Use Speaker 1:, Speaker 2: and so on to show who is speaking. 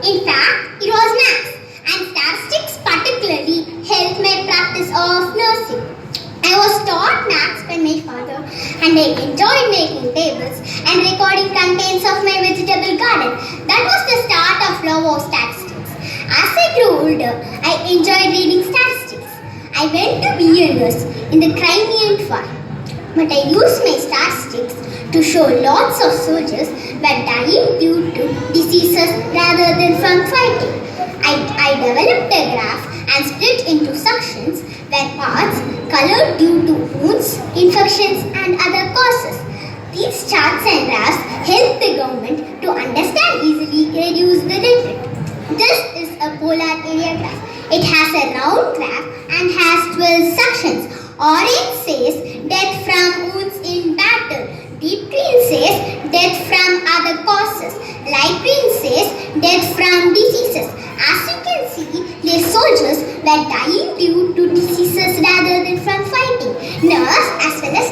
Speaker 1: In fact, it was maths, and statistics particularly helped my practice of nursing. I was taught maths by my father, and I enjoyed making tables and recording contents of my vegetable garden. That was the start of love of statistics. As I grew older, I enjoyed reading statistics. I went to BLS in the Crimean War, but I used my statistics to show lots of soldiers were dying due to diseases rather than from fighting. I developed a graph and split into sections where parts colored due to wounds, infections and other causes. These charts and graphs help the government to understand easily reduce the deficit. This is a polar area graph. It has a round graph and has 12 sections. Orange says death from wounds in battle. Deep green says death from other causes. Light green says death from diseases. As you can see, the soldiers were dying due to diseases rather than from fighting. Nurse as well as